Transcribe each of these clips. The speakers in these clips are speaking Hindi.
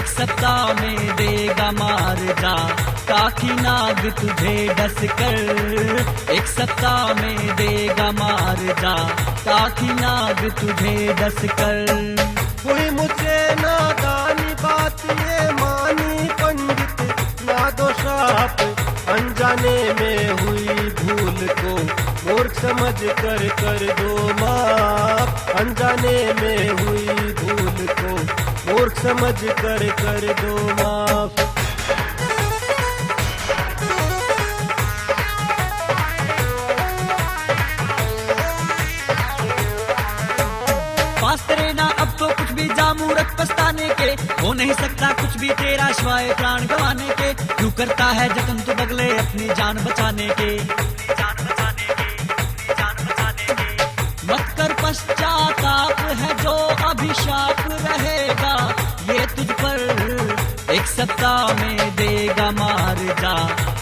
एक सप्ताह में देगा मार जा काकी नाग तुझे डस कर। एक सप्ताह में देगा मार जा काकी नाग तुझे डस कर। हुई मुझे नादानी बात ये मानी पंडित ना दो शाप, अनजाने में हुई भूल को मूर्ख समझ कर दो माफ। अनजाने में हुई भूल को मूर्ख समझ कर दो माफ। पास तेरे ना अब तो कुछ भी जा मूर्ख पछताने के, हो नहीं सकता कुछ भी तेरा शिवाय प्राण गंवाने के। क्यों करता है जतन तू बगले अपनी जान बचाने के। मत कर पश्चाताप है जो अभिशाप रहेगा ये तुझ पर। एक सप्ताह में देगा मार जा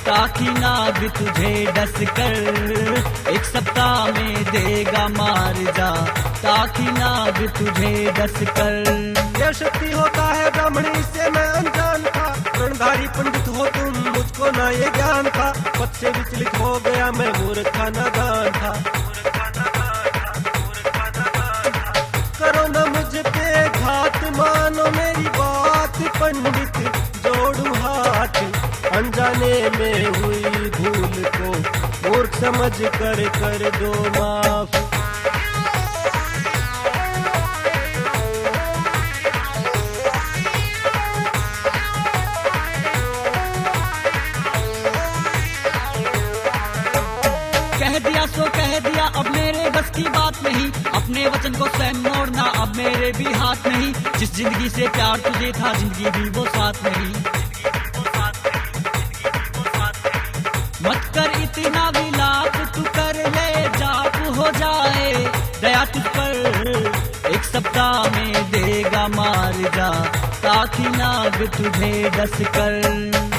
काकी नाग तुझे डस कर। एक सप्ताह में देगा मार जा काकी नाग तुझे डस कर। यह शक्ति होता है ब्राह्मणी से मैं अनजान था, रणधारी पंडित हो तुम मुझको ना ये ज्ञान था। पद से विचलित हो गया मैं मूर्ख था नादान था। करो न मुझ पे घात मानो मेरी बात पंडित जोड़ू हाथ। अनजाने में हुई भूल को मूर्ख समझ कर दो माफ। कह दिया सो कह दिया अब मेरे बस की बात नहीं, अपने वचन को स्वयं मोड़ना अब मेरे भी हाथ नहीं। जिस जिंदगी से प्यार तुझे था जिंदगी भी वो साथ नहीं। मत कर इतना विलाप तू कर ले जाप हो जाए दया तुझ पर। एक सप्ताह में देगा मार जा काकी नाग तुझे डस कर।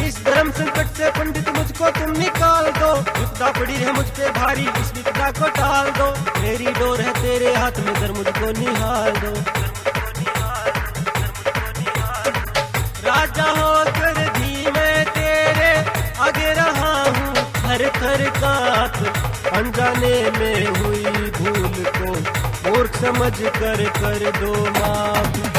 इस धर्म संकट से पंडित मुझको तुम निकाल दो, विपदा पड़ी है मुझ पे भारी इस विपदा को टाल दो। मेरी डोर है तेरे हाथ में कर मुझको निहाल दो। राजा हो कर धीमे तेरे आगे रहा हूँ थर काप। अनजाने में हुई भूल को मूर्ख समझ कर दो माफ।